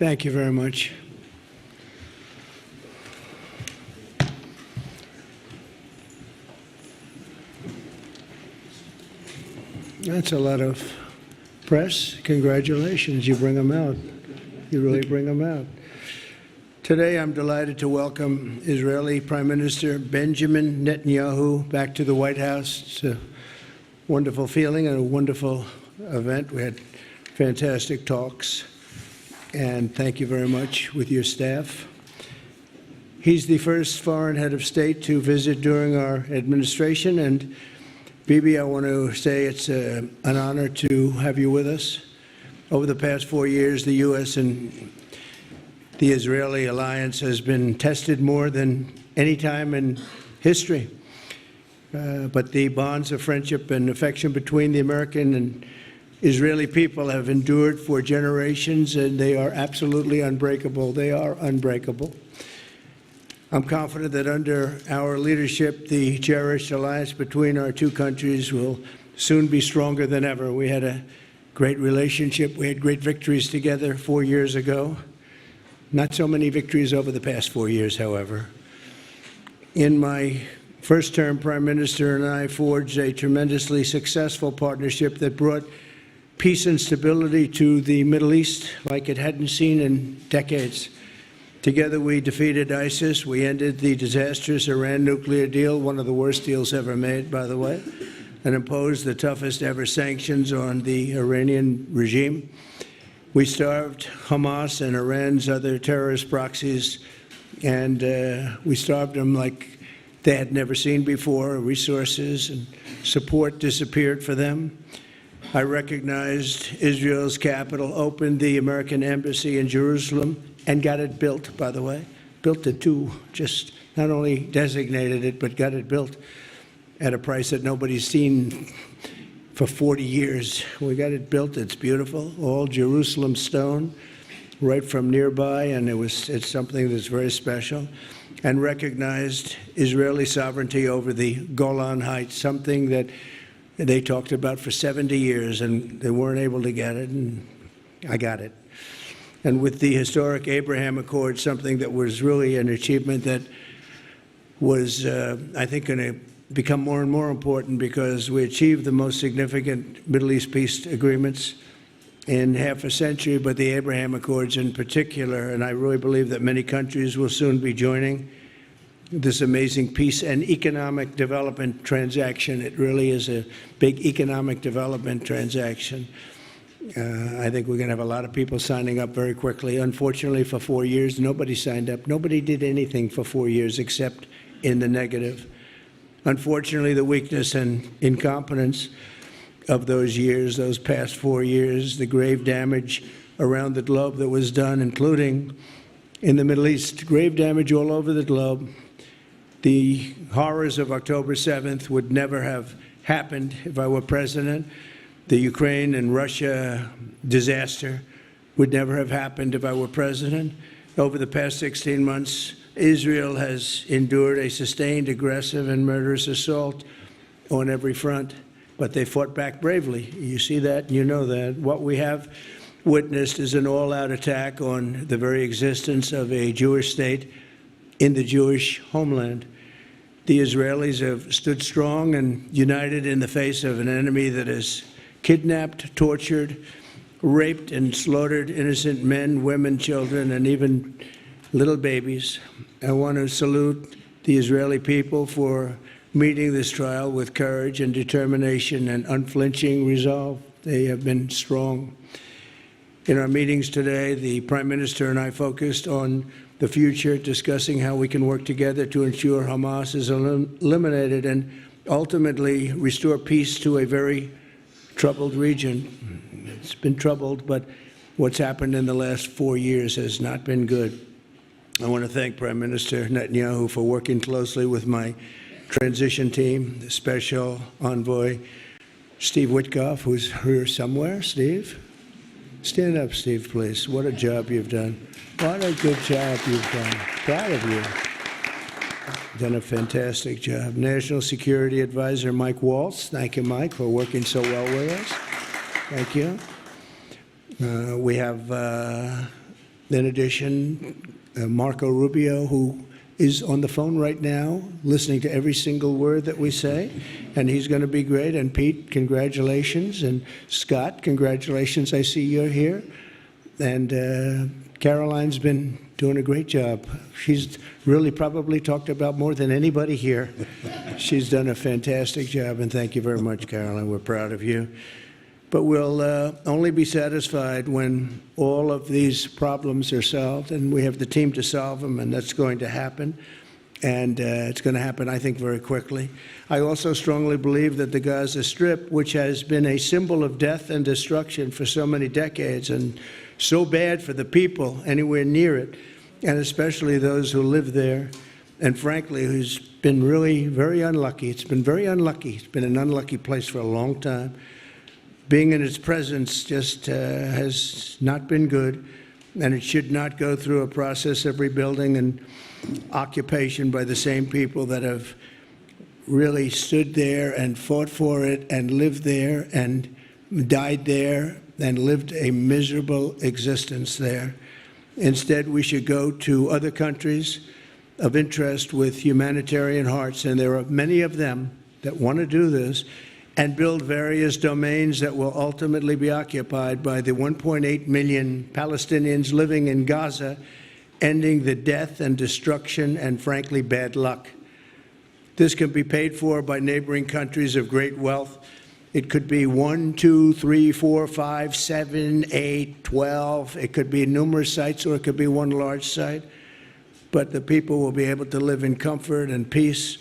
Thank you very much. That's a lot of press. Congratulations. You bring them out. You really bring them out. Today, I'm delighted to welcome Israeli Prime Minister Benjamin Netanyahu back to the White House. It's a wonderful feeling and a wonderful event. We had fantastic talks, and thank you very much with your staff. He's the first foreign head of state to visit during our administration, and Bibi, I want to say it's an honor to have you with us. Over the past 4 years, the U.S. and the Israeli alliance has been tested more than any time in history. But the bonds of friendship and affection between the American and Israeli people have endured for generations, and they are absolutely unbreakable. They are unbreakable. I'm confident that under our leadership, the cherished alliance between our two countries will soon be stronger than ever. We had a great relationship. We had great victories together 4 years ago. Not so many victories over the past 4 years, however. In my first term, Prime Minister and I forged a tremendously successful partnership that brought peace and stability to the Middle East like it hadn't seen in decades. Together, we defeated ISIS. We ended the disastrous Iran nuclear deal, one of the worst deals ever made, by the way, and imposed the toughest ever sanctions on the Iranian regime. We starved Hamas and Iran's other terrorist proxies, and we starved them like they had never seen before. Resources and support disappeared for them. I recognized Israel's capital, opened the American embassy in Jerusalem, and got it built, by the way. Built it too, just not only designated it, but got it built at a price that nobody's seen for 40 years. We got it built. It's beautiful, all Jerusalem stone, right from nearby, and it's something that's very special. And recognized Israeli sovereignty over the Golan Heights, something that they talked about for 70 years, and they weren't able to get it, and I got it. And with the historic Abraham Accord, something that was really an achievement that was, I think, going to become more and more important because we achieved the most significant Middle East peace agreements in half a century, but the Abraham Accords in particular, and I really believe that many countries will soon be joining this amazing peace and economic development transaction. It really is a big economic development transaction. I think we're going to have a lot of people signing up very quickly. Unfortunately, for 4 years, nobody signed up. Nobody did anything for 4 years except in the negative. Unfortunately, the weakness and incompetence of those years, those past 4 years, the grave damage around the globe that was done, including in the Middle East, grave damage all over the globe. The horrors of October 7th would never have happened if I were president. The Ukraine and Russia disaster would never have happened if I were president. Over the past 16 months, Israel has endured a sustained, aggressive, and murderous assault on every front, but they fought back bravely. You see that, you know that. What we have witnessed is an all-out attack on the very existence of a Jewish state in the Jewish homeland. The Israelis have stood strong and united in the face of an enemy that has kidnapped, tortured, raped, and slaughtered innocent men, women, children, and even little babies. I want to salute the Israeli people for meeting this trial with courage and determination and unflinching resolve. They have been strong. In our meetings today, the Prime Minister and I focused on the future, discussing how we can work together to ensure Hamas is eliminated and ultimately restore peace to a very troubled region. It's been troubled, but what's happened in the last 4 years has not been good. I want to thank Prime Minister Netanyahu for working closely with my transition team, the Special Envoy Steve Witkoff, who's here somewhere. Steve? Stand up, Steve, please. What a job you've done. What a good job you've done. Proud of you. Done a fantastic job. National Security Advisor Mike Waltz. Thank you, Mike, for working so well with us. Thank you. We have In addition, Marco Rubio, who is on the phone right now, listening to every single word that we say, and he's going to be great. And Pete, congratulations. And Scott, congratulations. I see you're here. And Caroline's been doing a great job. She's really probably talked about more than anybody here. She's done a fantastic job, and thank you very much, Caroline. We're proud of you. But we'll only be satisfied when all of these problems are solved, and we have the team to solve them, and that's going to happen. And it's going to happen, I think, very quickly. I also strongly believe that the Gaza Strip, which has been a symbol of death and destruction for so many decades, and so bad for the people anywhere near it, and especially those who live there, and frankly, who's been really very unlucky. It's been very unlucky. It's been an unlucky place for a long time. Being in its presence just has not been good, and it should not go through a process of rebuilding and occupation by the same people that have really stood there and fought for it and lived there and died there and lived a miserable existence there. Instead, we should go to other countries of interest with humanitarian hearts, and there are many of them that want to do this, and build various domains that will ultimately be occupied by the 1.8 million Palestinians living in Gaza, ending the death and destruction and, frankly, bad luck. This can be paid for by neighboring countries of great wealth. It could be 1, 2, 3, 4, 5, 7, 8, 12. It could be numerous sites, or it could be one large site. But the people will be able to live in comfort and peace,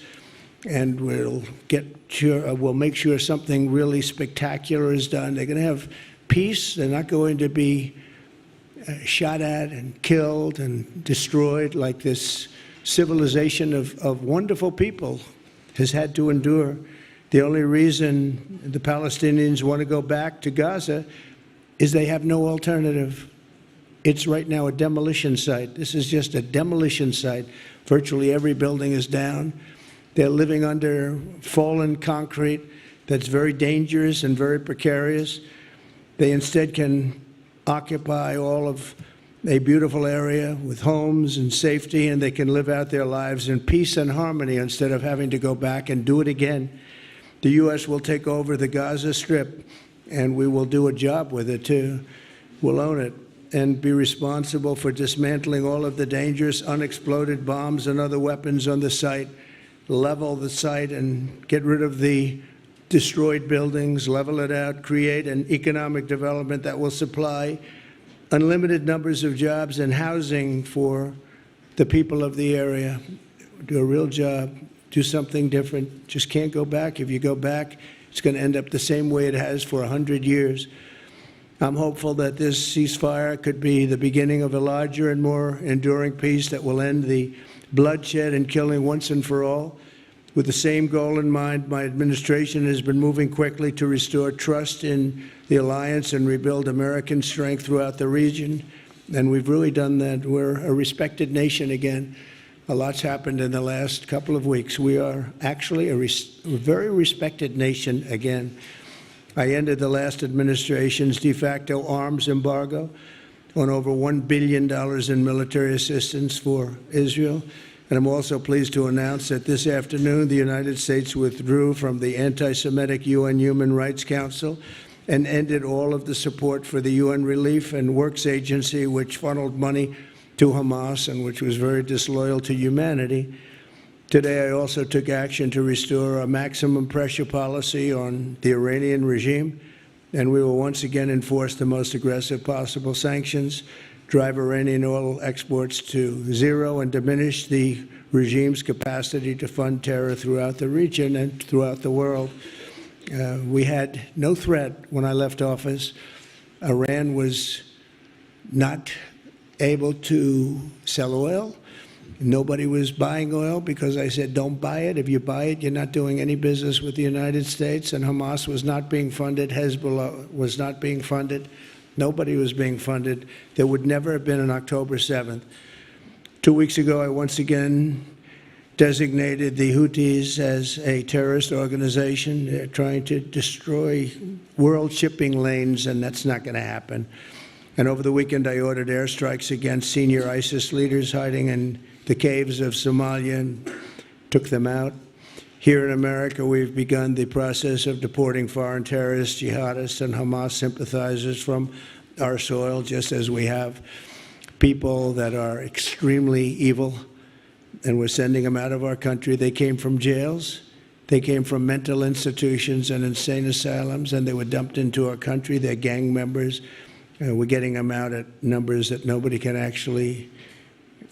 and we'll make sure something really spectacular is done. They're going to have peace. They're not going to be shot at and killed and destroyed like this civilization of wonderful people has had to endure. The only reason the Palestinians want to go back to Gaza is they have no alternative. It's right now a demolition site. This is just a demolition site. Virtually every building is down. They're living under fallen concrete that's very dangerous and very precarious. They instead can occupy all of a beautiful area with homes and safety, and they can live out their lives in peace and harmony instead of having to go back and do it again. The U.S. will take over the Gaza Strip, and we will do a job with it, too. We'll own it and be responsible for dismantling all of the dangerous unexploded bombs and other weapons on the site, level the site and get rid of the destroyed buildings, level it out, create an economic development that will supply unlimited numbers of jobs and housing for the people of the area. Do a real job, do something different. Just can't go back. If you go back, it's going to end up the same way it has for 100 years. I'm hopeful that this ceasefire could be the beginning of a larger and more enduring peace that will end the bloodshed and killing once and for all. With the same goal in mind, my administration has been moving quickly to restore trust in the alliance and rebuild American strength throughout the region. And we've really done that. We're a respected nation again. A lot's happened in the last couple of weeks. We are actually a very respected nation again. I ended the last administration's de facto arms embargo on over $1 billion in military assistance for Israel. And I'm also pleased to announce that this afternoon the United States withdrew from the anti-Semitic UN Human Rights Council and ended all of the support for the UN Relief and Works Agency, which funneled money to Hamas and which was very disloyal to humanity. Today, I also took action to restore a maximum pressure policy on the Iranian regime, and we will once again enforce the most aggressive possible sanctions, drive Iranian oil exports to zero, and diminish the regime's capacity to fund terror throughout the region and throughout the world. We had no threat when I left office. Iran was not able to sell oil. Nobody was buying oil because I said, don't buy it. If you buy it, you're not doing any business with the United States. And Hamas was not being funded. Hezbollah was not being funded. Nobody was being funded. There would never have been an October 7th. 2 weeks ago, I once again designated the Houthis as a terrorist organization. They're trying to destroy world shipping lanes, and that's not going to happen. And over the weekend, I ordered airstrikes against senior ISIS leaders hiding in the caves of Somalia and took them out. Here in America, we've begun the process of deporting foreign terrorists, jihadists, and Hamas sympathizers from our soil, just as we have people that are extremely evil, and we're sending them out of our country. They came from jails. They came from mental institutions and insane asylums, and they were dumped into our country. They're gang members. We're getting them out at numbers that nobody can actually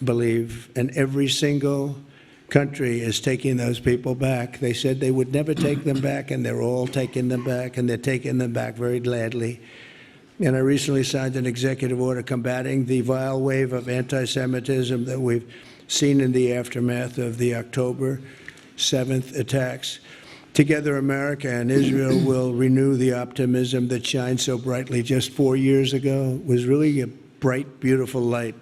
believe. And every single country is taking those people back. They said they would never take them back, and they're all taking them back, and they're taking them back very gladly. And I recently signed an executive order combating the vile wave of anti-Semitism that we've seen in the aftermath of the October 7th attacks. Together, America and Israel will renew the optimism that shined so brightly just 4 years ago. It was really a bright, beautiful light.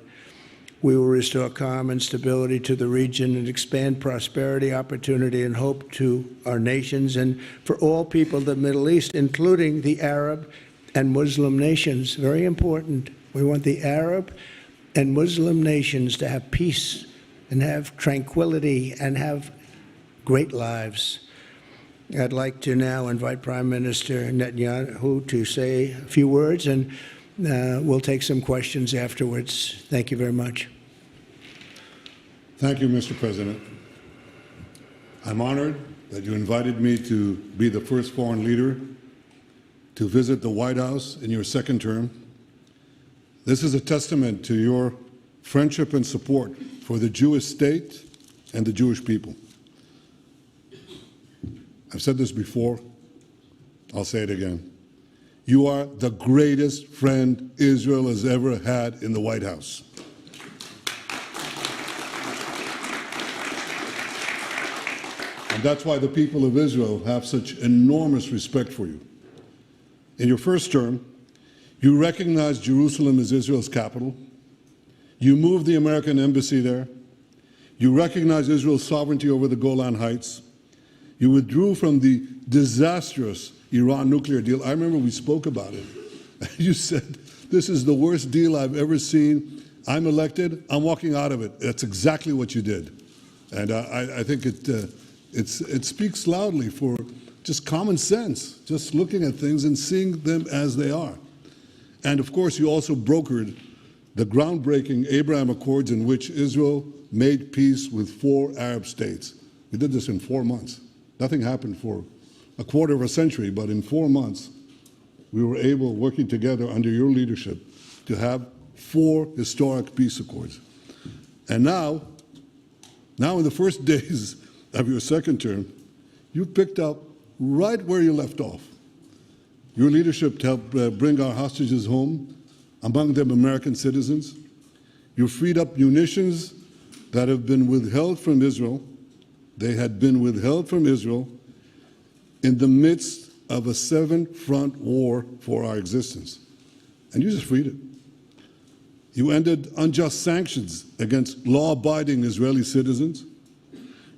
We will restore calm and stability to the region and expand prosperity, opportunity, and hope to our nations and for all people of the Middle East, including the Arab and Muslim nations. Very important. We want the Arab and Muslim nations to have peace and have tranquility and have great lives. I'd like to now invite Prime Minister Netanyahu to say a few words, and we'll take some questions afterwards. Thank you very much. Thank you, Mr. President. I'm honored that you invited me to be the first foreign leader to visit the White House in your second term. This is a testament to your friendship and support for the Jewish state and the Jewish people. I've said this before, I'll say it again. You are the greatest friend Israel has ever had in the White House. And that's why the people of Israel have such enormous respect for you. In your first term, you recognized Jerusalem as Israel's capital. You moved the American embassy there. You recognized Israel's sovereignty over the Golan Heights. You withdrew from the disastrous Iran nuclear deal. I remember we spoke about it. You said, this is the worst deal I've ever seen. I'm elected, I'm walking out of it. That's exactly what you did. And I think it speaks loudly for just common sense, just looking at things and seeing them as they are. And of course, you also brokered the groundbreaking Abraham Accords in which Israel made peace with 4 Arab states. We did this in 4 months. Nothing happened for a quarter of a century, but in 4 months, we were able, working together under your leadership, to have 4 historic peace accords. And now in the first days of your second term, you picked up right where you left off. Your leadership helped bring our hostages home, among them American citizens. You freed up munitions that have been withheld from Israel. They had been withheld from Israel in the midst of a 7-front war for our existence. And you just freed it. You ended unjust sanctions against law-abiding Israeli citizens.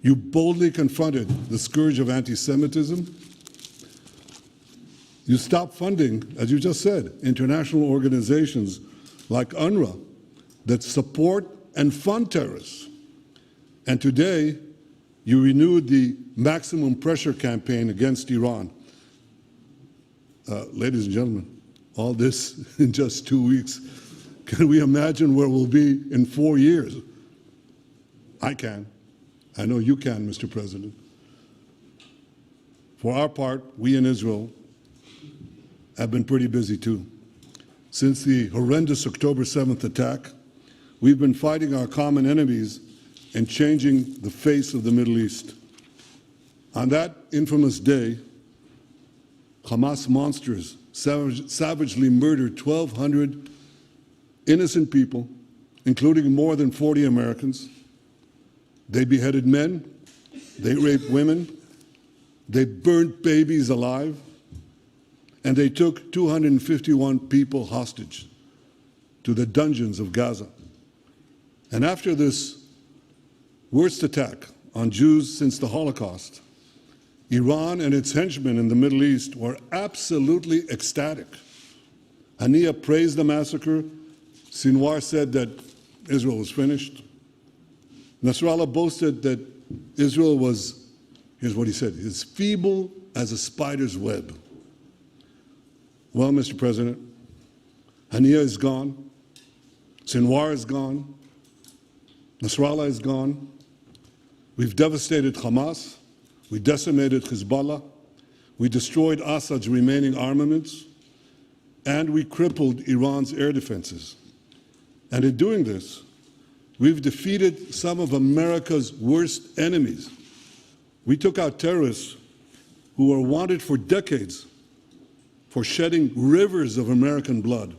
You boldly confronted the scourge of anti-Semitism. You stopped funding, as you just said, international organizations like UNRWA that support and fund terrorists. And today, you renewed the maximum pressure campaign against Iran. Ladies and gentlemen, all this in just 2 weeks. Can we imagine where we'll be in 4 years? I can. I know you can, Mr. President. For our part, we in Israel have been pretty busy too. Since the horrendous October 7th attack, we've been fighting our common enemies and changing the face of the Middle East. On that infamous day, Hamas monsters savagely murdered 1,200 innocent people, including more than 40 Americans. They beheaded men, they raped women, they burnt babies alive, and they took 251 people hostage to the dungeons of Gaza. And after this worst attack on Jews since the Holocaust, Iran and its henchmen in the Middle East were absolutely ecstatic. Haniya praised the massacre. Sinwar said that Israel was finished. Nasrallah boasted that Israel was, here's what he said, as feeble as a spider's web. Well, Mr. President, Haniya is gone. Sinwar is gone. Nasrallah is gone. We've devastated Hamas. We decimated Hezbollah. We destroyed Assad's remaining armaments. And we crippled Iran's air defenses. And in doing this, we've defeated some of America's worst enemies. We took out terrorists who were wanted for decades for shedding rivers of American blood,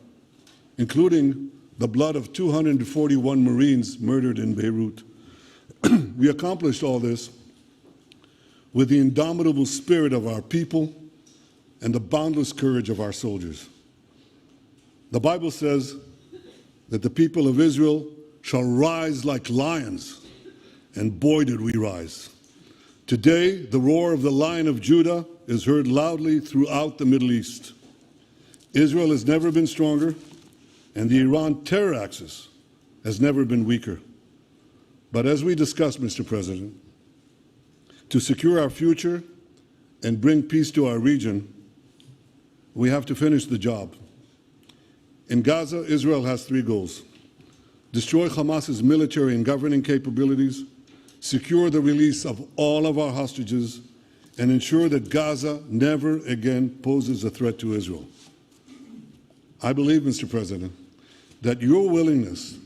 including the blood of 241 Marines murdered in Beirut. We accomplished all this with the indomitable spirit of our people and the boundless courage of our soldiers. The Bible says that the people of Israel shall rise like lions, and boy did we rise. Today, the roar of the Lion of Judah is heard loudly throughout the Middle East. Israel has never been stronger, and the Iran terror axis has never been weaker. But as we discussed, Mr. President, to secure our future and bring peace to our region, we have to finish the job. In Gaza, Israel has three goals: destroy Hamas's military and governing capabilities, secure the release of all of our hostages, and ensure that Gaza never again poses a threat to Israel. I believe, Mr. President, that your willingness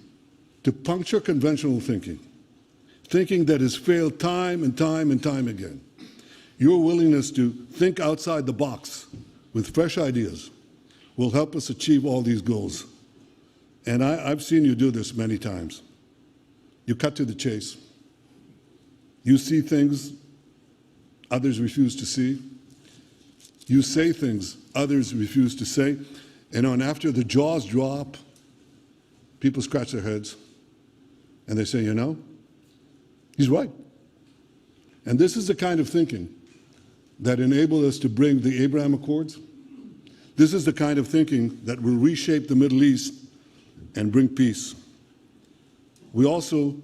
to puncture conventional thinking that has failed time and time and time again, your willingness to think outside the box with fresh ideas will help us achieve all these goals. And I've seen you do this many times. You cut to the chase. You see things others refuse to see. You say things others refuse to say. And after the jaws drop, people scratch their heads and they say, you know, he's right. And this is the kind of thinking that enabled us to bring the Abraham Accords. This is the kind of thinking that will reshape the Middle East and bring peace. We also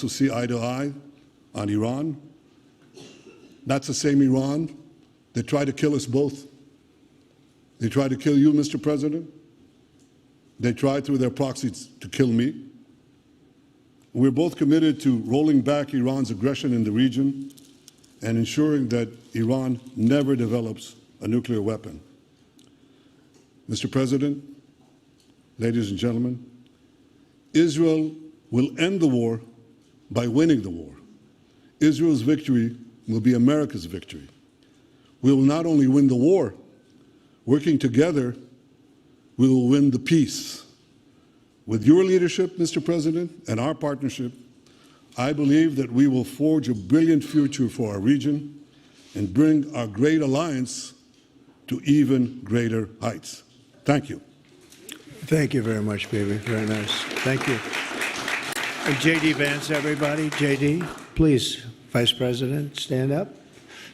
see eye to eye on Iran. That's the same Iran that tried to kill us both. They tried to kill you, Mr. President. They tried through their proxies to kill me. We're both committed to rolling back Iran's aggression in the region and ensuring that Iran never develops a nuclear weapon. Mr. President, ladies and gentlemen, Israel will end the war by winning the war. Israel's victory will be America's victory. We will not only win the war, working together, we will win the peace. With your leadership, Mr. President, and our partnership, I believe that we will forge a brilliant future for our region and bring our great alliance to even greater heights. Thank you. Thank you very much, baby. Very nice. Thank you. And J.D. Vance, everybody. J.D., please, Vice President, stand up.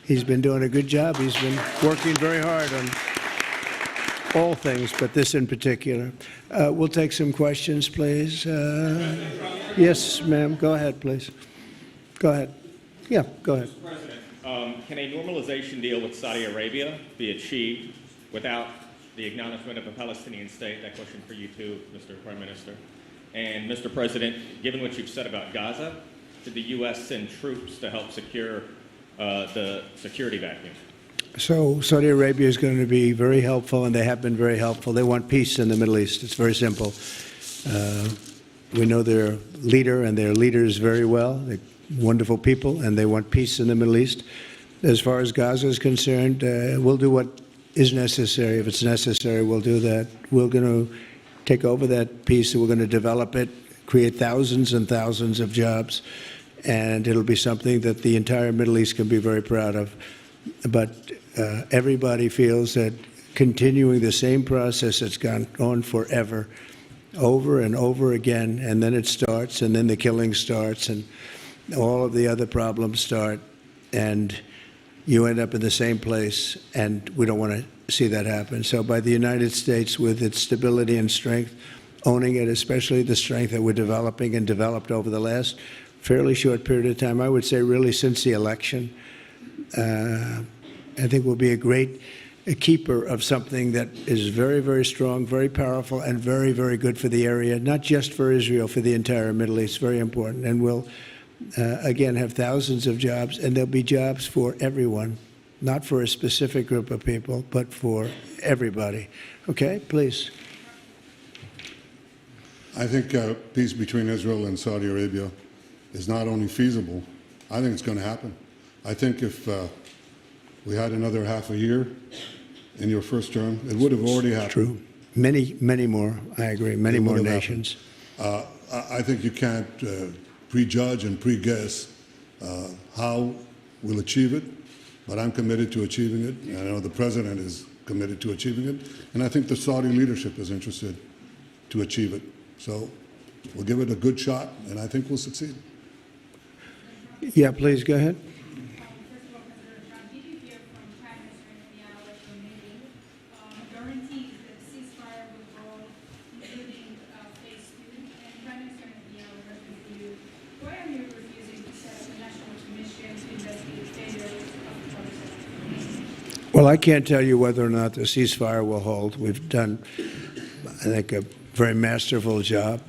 He's been doing a good job. He's been working very hard on all things, but this in particular. We'll take some questions, please. Yes, ma'am. Go ahead, please. Go ahead. Yeah, go ahead. Mr. President, can a normalization deal with Saudi Arabia be achieved without the acknowledgement of a Palestinian state? That question for you too, Mr. Prime Minister. And Mr. President, given what you've said about Gaza, did the U.S. send troops to help secure the security vacuum? So Saudi Arabia is going to be very helpful, and they have been very helpful. They want peace in the Middle East. It's very simple. We know their leader and their leaders very well. They're wonderful people, and they want peace in the Middle East. As far as Gaza is concerned, we'll do what is necessary. If it's necessary, we'll do that. We're going to take over that peace, and we're going to develop it, create thousands and thousands of jobs, and it'll be something that the entire Middle East can be very proud of. But everybody feels that continuing the same process that's gone on forever, over and over again, and then it starts, and then the killing starts, and all of the other problems start, and you end up in the same place, and we don't want to see that happen. So by the United States, with its stability and strength, owning it, especially the strength that we're developing and developed over the last fairly short period of time, I would say really since the election, I think we'll be a keeper of something that is very, very strong, very powerful, and very, very good for the area, not just for Israel, for the entire Middle East, very important. And we'll, again, have thousands of jobs, and there'll be jobs for everyone, not for a specific group of people, but for everybody. Okay, please. I think peace between Israel and Saudi Arabia is not only feasible, I think it's going to happen. I think if we had another half a year in your first term, it would have already happened. True. Many, many more, I agree, many more nations. I think you can't prejudge and pre-guess how we'll achieve it, but I'm committed to achieving it, and I know the President is committed to achieving it, and I think the Saudi leadership is interested to achieve it. So we'll give it a good shot, and I think we'll succeed. Yeah, please, go ahead. Well, I can't tell you whether or not the ceasefire will hold. We've done, I think, a very masterful job.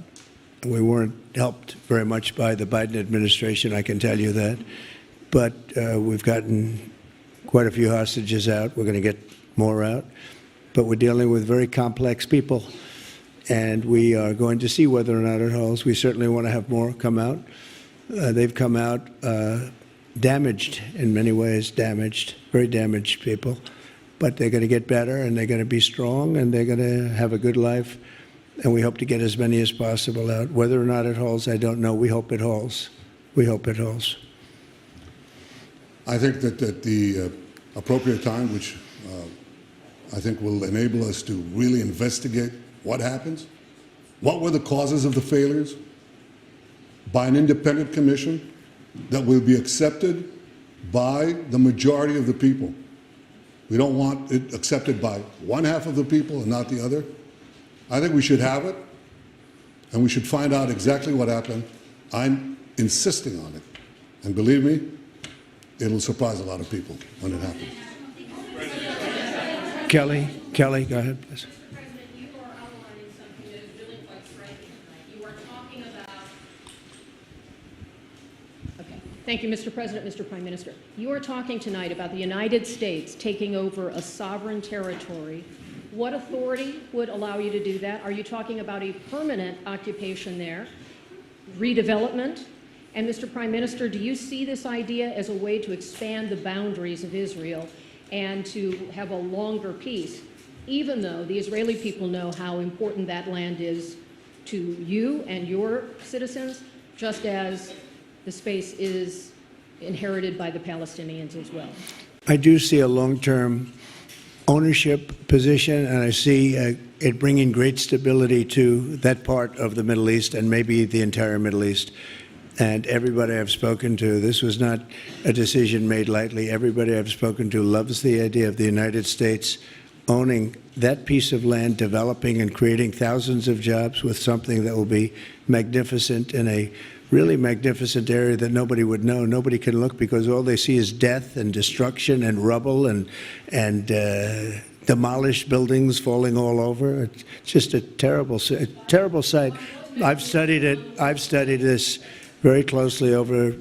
We weren't helped very much by the Biden administration, I can tell you that. But we've gotten quite a few hostages out. We're going to get more out. But we're dealing with very complex people. And we are going to see whether or not it holds. We certainly want to have more come out. They've come out damaged in many ways, very damaged people. But they're going to get better, and they're going to be strong, and they're going to have a good life. And we hope to get as many as possible out. Whether or not it holds, I don't know. We hope it holds. We hope it holds. I think that at the appropriate time, which I think will enable us to really investigate what happens, what were the causes of the failures, by an independent commission that will be accepted by the majority of the people. We don't want it accepted by one half of the people and not the other. I think we should have it, and we should find out exactly what happened. I'm insisting on it. And believe me, it'll surprise a lot of people when it happens. Kelly, go ahead, please. Thank you, Mr. President, Mr. Prime Minister. You are talking tonight about the United States taking over a sovereign territory. What authority would allow you to do that? Are you talking about a permanent occupation there, redevelopment? And Mr. Prime Minister, do you see this idea as a way to expand the boundaries of Israel and to have a longer peace, even though the Israeli people know how important that land is to you and your citizens, just as the space is inherited by the Palestinians as well? I do see a long-term ownership position, and I see it bringing great stability to that part of the Middle East and maybe the entire Middle East. And everybody I've spoken to, this was not a decision made lightly. Everybody I've spoken to loves the idea of the United States owning that piece of land, developing and creating thousands of jobs with something that will be magnificent in a really magnificent area that nobody would know. Nobody can look because all they see is death and destruction and rubble and demolished buildings falling all over. It's just a terrible sight. I've studied it. I've studied this very closely over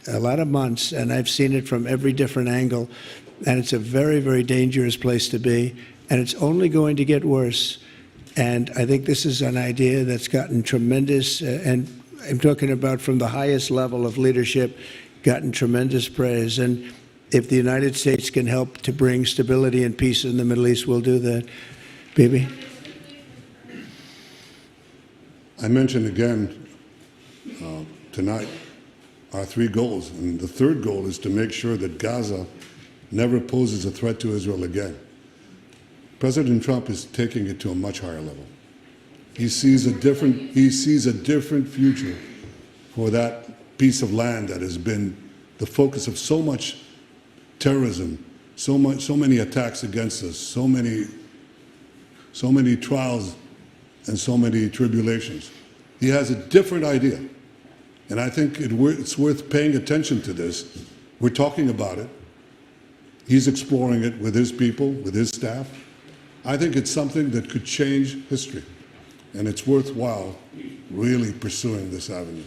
a lot of months, and I've seen it from every different angle. And it's a very, very dangerous place to be, and it's only going to get worse. And I think this is an idea that's gotten tremendous, and I'm talking about from the highest level of leadership, gotten tremendous praise. And if the United States can help to bring stability and peace in the Middle East, we'll do that. Bibi? I mentioned again tonight our three goals. And the third goal is to make sure that Gaza never poses a threat to Israel again. President Trump is taking it to a much higher level. He sees a different future for that piece of land that has been the focus of so much terrorism so many attacks against us, so many trials and so many tribulations. He has a different idea. And I think it's worth paying attention to this. We're talking about it. He's exploring it with his people, with his staff. I think it's something that could change history. And it's worthwhile really pursuing this avenue.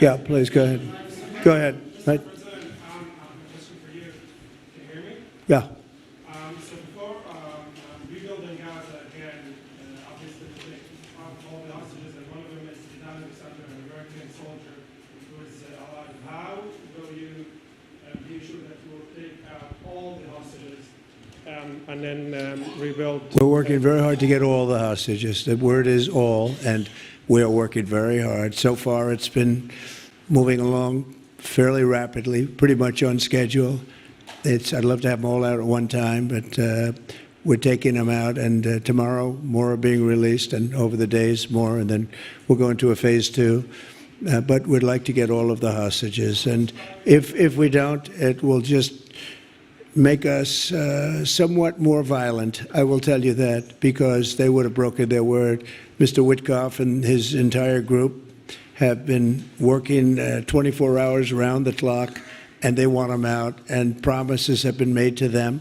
Yeah, please, go ahead. Go ahead. Right. President, I have a question for you. Can you hear me? Yeah. So before rebuilding Gaza again, obviously all the hostages, and one of them is an American soldier who is alive. How will you be sure that you will take out all the hostages and then rebuild? We're working very hard to get all the hostages. The word is all, and we are working very hard. So far, it's been moving along fairly rapidly, pretty much on schedule. I'd love to have them all out at one time, but we're taking them out, and tomorrow more are being released, and over the days more, and then we'll go into a phase 2. But we'd like to get all of the hostages, and if we don't, it will just make us somewhat more violent. I will tell you that, because they would have broken their word. Mr. Witkoff and his entire group have been working 24 hours around the clock, and they want them out, and promises have been made to them,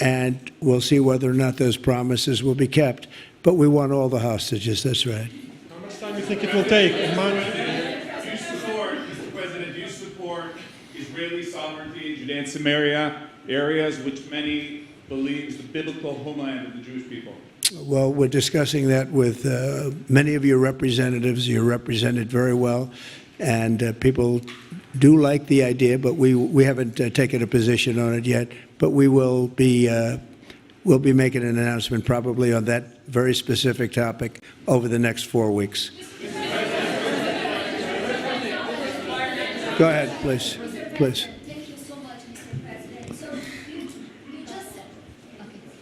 and we'll see whether or not those promises will be kept. But we want all the hostages, that's right. How much time do you think it will take? Do you support, Mr. President, do you support Israeli sovereignty in Judea and Samaria, areas which many believe is the biblical homeland of the Jewish people? Well, we're discussing that with many of your representatives. You're represented very well, and people do like the idea, but we haven't taken a position on it yet. But we will be we'll be making an announcement probably on that very specific topic over the next 4 weeks. Go ahead, please. Please. Thank you so much, Mr. President. So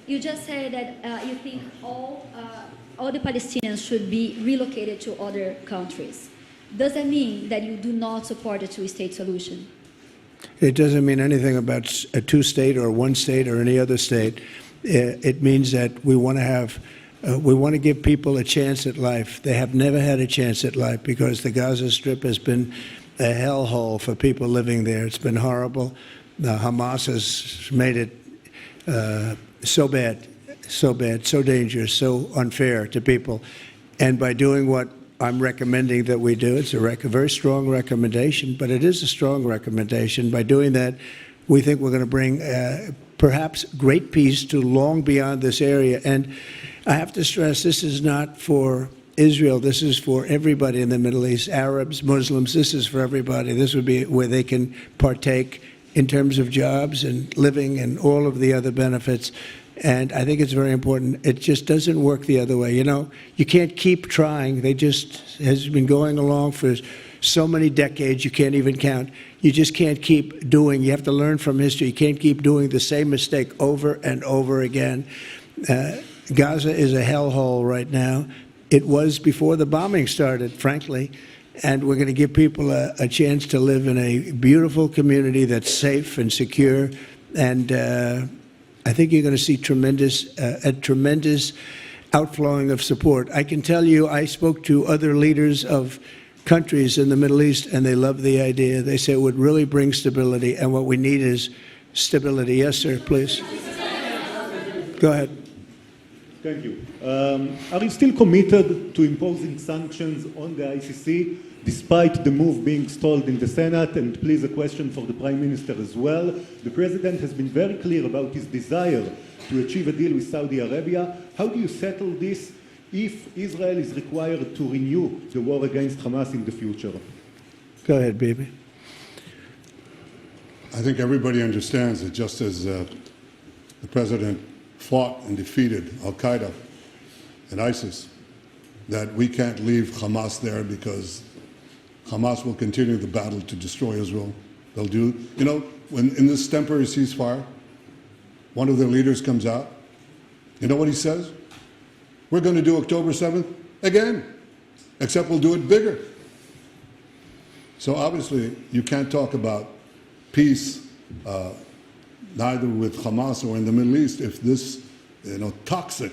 you just said that you think all the Palestinians should be relocated to other countries. Does that mean that you do not support a two-state solution? It doesn't mean anything about a two-state or one state or any other state. It means that we want to have, we want to give people a chance at life. They have never had a chance at life because the Gaza Strip has been a hellhole for people living there. It's been horrible. Hamas has made it so bad, so dangerous, so unfair to people. And by doing what I'm recommending that we do, it's a very strong recommendation, but it is a strong recommendation. By doing that, we think we're going to bring perhaps great peace to long beyond this area. And I have to stress, this is not for Israel. This is for everybody in the Middle East, Arabs, Muslims. This is for everybody. This would be where they can partake in terms of jobs and living and all of the other benefits. And I think it's very important. It just doesn't work the other way. You know, you can't keep trying. They just has been going along for so many decades, you can't even count. You just can't keep doing. You have to learn from history. You can't keep doing the same mistake over and over again. Gaza is a hellhole right now. It was before the bombing started, frankly. And we're going to give people a chance to live in a beautiful community that's safe and secure. And I think you're going to see a tremendous outflowing of support. I can tell you, I spoke to other leaders of countries in the Middle East, and they love the idea. They say it would really bring stability, and what we need is stability. Yes, sir, please. Go ahead. Thank you. Are you still committed to imposing sanctions on the ICC, despite the move being stalled in the Senate? And please, a question for the Prime Minister as well. The President has been very clear about his desire to achieve a deal with Saudi Arabia. How do you settle this if Israel is required to renew the war against Hamas in the future? Go ahead, baby. I think everybody understands that just as the President fought and defeated Al-Qaeda and ISIS, that we can't leave Hamas there because Hamas will continue the battle to destroy Israel. They'll do, you know, when in this temporary ceasefire, one of their leaders comes out, you know what he says? We're going to do October 7th again, except we'll do it bigger. So obviously, you can't talk about peace neither with Hamas or in the Middle East, if this toxic,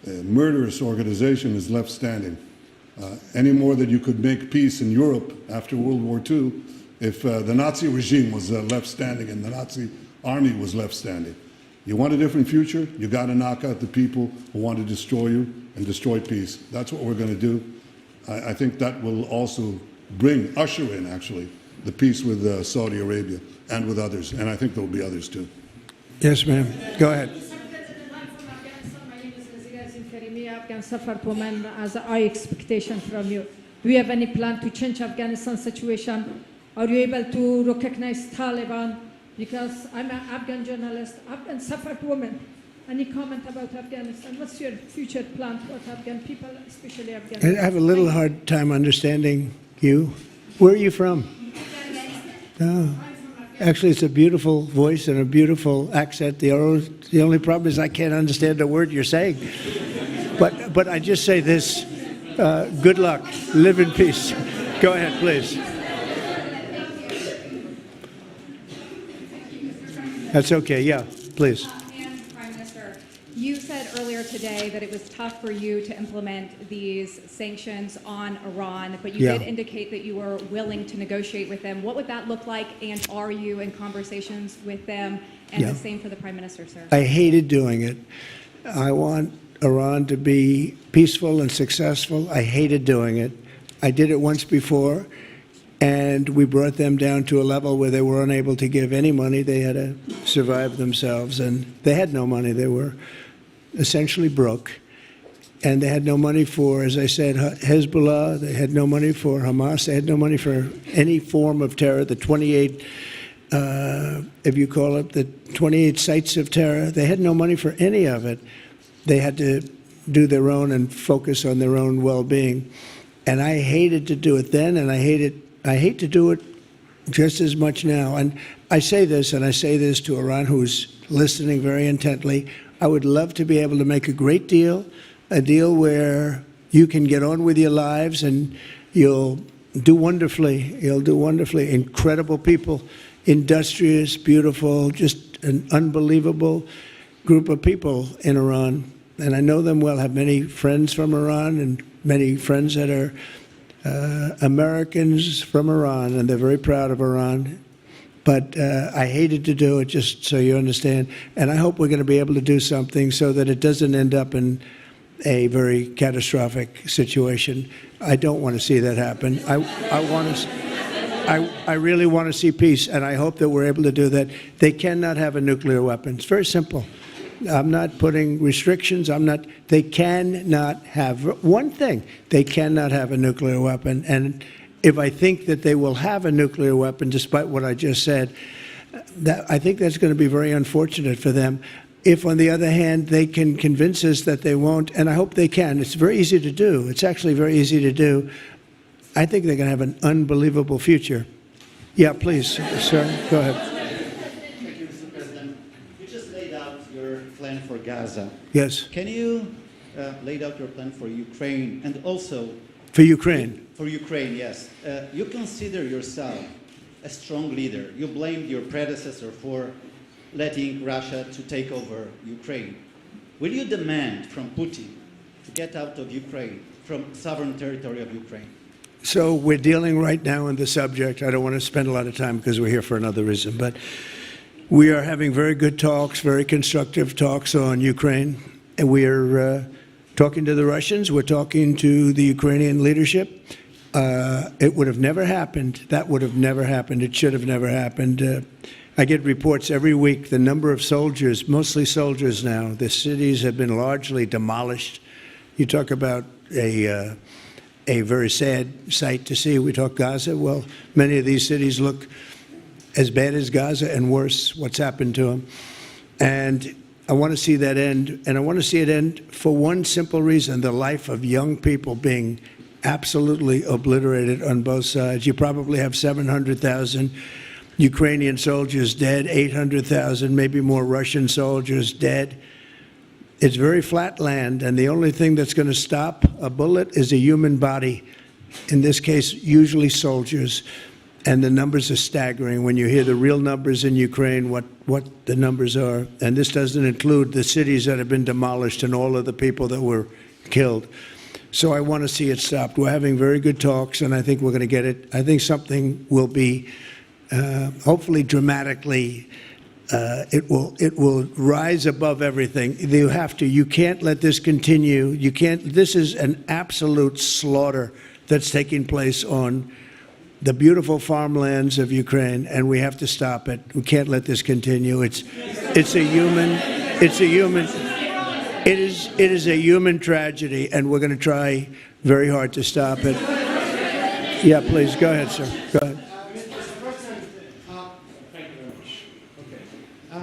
murderous organization is left standing. Any more that you could make peace in Europe after World War II if the Nazi regime was left standing and the Nazi army was left standing. You want a different future? You got to knock out the people who want to destroy you and destroy peace. That's what we're going to do. I think that will also usher in, actually, the peace with Saudi Arabia and with others. And I think there will be others, too. Yes, ma'am. Go ahead. Afghan suffered women as high expectation from you. Do you have any plan to change Afghanistan situation? Are you able to recognize Taliban? Because I'm an Afghan journalist, Afghan suffered women. Any comment about Afghanistan? What's your future plan for Afghan people, especially Afghanistan? I have a little hard time understanding you. Where are you from? Oh. Actually, it's a beautiful voice and a beautiful accent. The only problem is I can't understand a word you're saying. But I just say this, good luck, live in peace. Go ahead, please. That's okay, yeah, please. Prime Minister, you said earlier today that it was tough for you to implement these sanctions on Iran, but you did indicate that you were willing to negotiate with them. What would that look like, and are you in conversations with them? And the same for the Prime Minister, sir. I hated doing it. I want Iran to be peaceful and successful. I hated doing it. I did it once before, and we brought them down to a level where they were unable to give any money. They had to survive themselves, and they had no money. They were essentially broke, and they had no money for, as I said, Hezbollah. They had no money for Hamas. They had no money for any form of terror, the 28, if you call it, the 28 sites of terror. They had no money for any of it. They had to do their own and focus on their own well-being. And I hated to do it then, and I hate to do it just as much now. And I say this, and I say this to Iran, who's listening very intently. I would love to be able to make a great deal, a deal where you can get on with your lives and you'll do wonderfully. You'll do wonderfully. Incredible people, industrious, beautiful, just an unbelievable group of people in Iran. And I know them well, have many friends from Iran and many friends that are Americans from Iran, and they're very proud of Iran. But I hated to do it, just so you understand. And I hope we're going to be able to do something so that it doesn't end up in a very catastrophic situation. I don't want to see that happen. I really want to see peace, and I hope that we're able to do that. They cannot have a nuclear weapon. It's very simple. I'm not putting restrictions. They cannot have one thing. They cannot have a nuclear weapon. And if I think that they will have a nuclear weapon, despite what I just said, I think that's going to be very unfortunate for them. If, on the other hand, they can convince us that they won't, and I hope they can. It's very easy to do. It's actually very easy to do. I think they're going to have an unbelievable future. Yeah, please, sir, go ahead. Plan for Gaza. Yes. Can you lay out your plan for Ukraine and also for Ukraine? For Ukraine, yes. You consider yourself a strong leader. You blamed your predecessor for letting Russia to take over Ukraine. Will you demand from Putin to get out of Ukraine, from sovereign territory of Ukraine? So we're dealing right now on the subject. I don't want to spend a lot of time because we're here for another reason, but we are having very good talks, very constructive talks on Ukraine. And we are talking to the Russians. We're talking to the Ukrainian leadership. It would have never happened. That would have never happened. It should have never happened. I get reports every week, the number of soldiers, mostly soldiers now. The cities have been largely demolished. You talk about a very sad sight to see. We talk Gaza. Well, many of these cities look as bad as Gaza and worse, what's happened to them. And I want to see that end. And I want to see it end for one simple reason, the life of young people being absolutely obliterated on both sides. You probably have 700,000 Ukrainian soldiers dead, 800,000, maybe more Russian soldiers dead. It's very flat land, and the only thing that's going to stop a bullet is a human body. In this case, usually soldiers. And the numbers are staggering. When you hear the real numbers in Ukraine, what the numbers are, and this doesn't include the cities that have been demolished and all of the people that were killed. So I want to see it stopped. We're having very good talks, and I think we're going to get it. I think something will be, hopefully dramatically, it will rise above everything. You can't let this continue. This is an absolute slaughter that's taking place on the beautiful farmlands of Ukraine, and we have to stop it. We can't let this continue. It is a human tragedy, and we're going to try very hard to stop it. Yeah, please, go ahead, sir. Go ahead.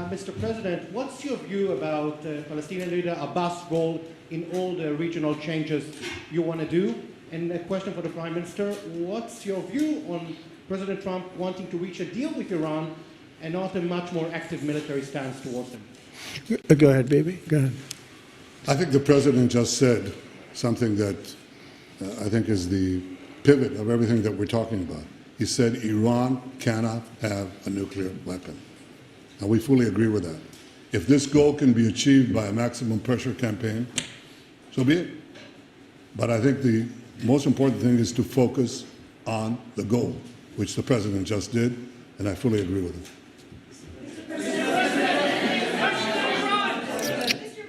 Mr. President, what's your view about Palestinian leader Abbas' role in all the regional changes you want to do? And a question for the Prime Minister, what's your view on President Trump wanting to reach a deal with Iran and not a much more active military stance towards them? Go ahead, baby. Go ahead. I think the President just said something that I think is the pivot of everything that we're talking about. He said Iran cannot have a nuclear weapon. And we fully agree with that. If this goal can be achieved by a maximum pressure campaign, so be it. But I think the most important thing is to focus on the goal, which the President just did, and I fully agree with him.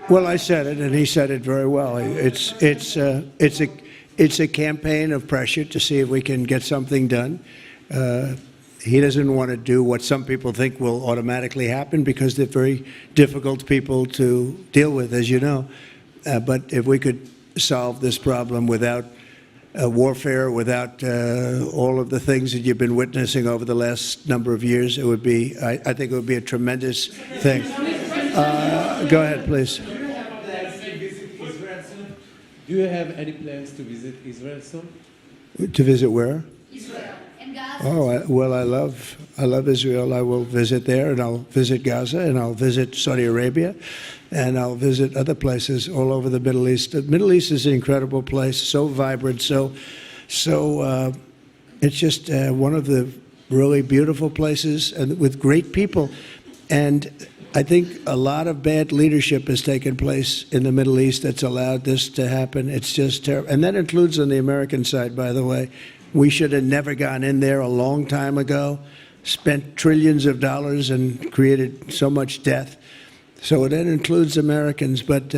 Well, I said it, and he said it very well. It's a campaign of pressure to see if we can get something done. He doesn't want to do what some people think will automatically happen because they're very difficult people to deal with, as you know. But if we could solve this problem without warfare, without all of the things that you've been witnessing over the last number of years, it would be, I think it would be a tremendous thing. Go ahead, please. Do you have any plans to visit Israel soon? To visit where? Israel and Gaza. Oh, well, I love Israel. I will visit there, and I'll visit Gaza, and I'll visit Saudi Arabia, and I'll visit other places all over the Middle East. The Middle East is an incredible place, so vibrant, so it's just one of the really beautiful places and with great people. And I think a lot of bad leadership has taken place in the Middle East that's allowed this to happen. It's just terrible. And that includes on the American side, by the way. We should have never gone in there a long time ago, spent trillions of dollars and created so much death. So that includes Americans. But,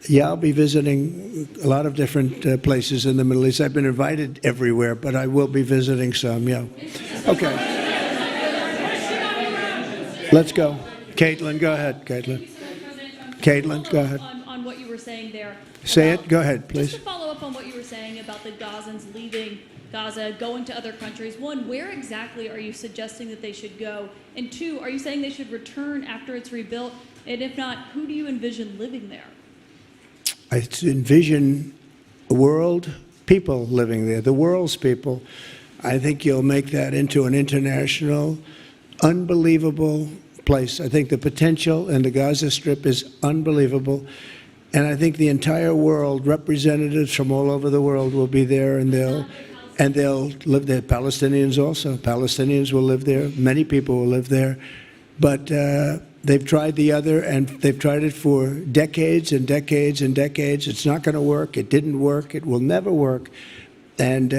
yeah, I'll be visiting a lot of different places in the Middle East. I've been invited everywhere, but I will be visiting some, yeah. Okay. Let's go. Caitlin, go ahead, Caitlin. Caitlin, go ahead. On what you were saying there. Say it. Go ahead, please. Just to follow up on what you were saying about the Gazans leaving Gaza, going to other countries. One, where exactly are you suggesting that they should go? And two, are you saying they should return after it's rebuilt? And if not, who do you envision living there? I envision world people living there, the world's people. I think you'll make that into an international, unbelievable place. I think the potential in the Gaza Strip is unbelievable. And I think the entire world, representatives from all over the world will be there, and they'll live there. Palestinians also. Palestinians will live there. Many people will live there. But they've tried the other, and they've tried it for decades and decades and decades. It's not going to work. It didn't work. It will never work. And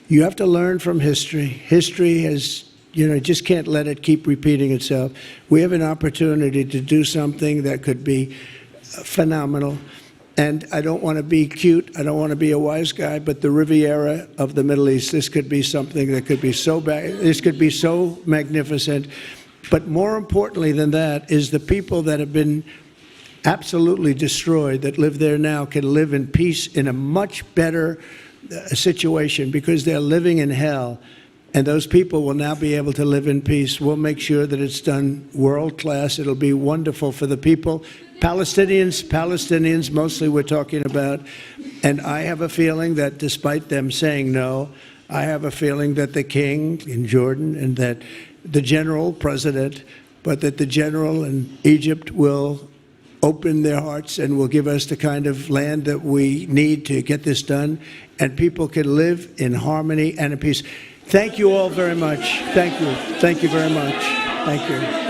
you have to learn from history. History has, just can't let it keep repeating itself. We have an opportunity to do something that could be phenomenal. And I don't want to be cute. I don't want to be a wise guy, but the Riviera of the Middle East, this could be something that could be so bad. This could be so magnificent. But more importantly than that is the people that have been absolutely destroyed that live there now can live in peace in a much better situation because they're living in hell. And those people will now be able to live in peace. We'll make sure that it's done world class. It'll be wonderful for the people. Palestinians mostly we're talking about. And I have a feeling that despite them saying no, I have a feeling that the king in Jordan and that the general president, but that the general in Egypt will open their hearts and will give us the kind of land that we need to get this done. And people can live in harmony and in peace. Thank you all very much. Thank you. Thank you very much. Thank you.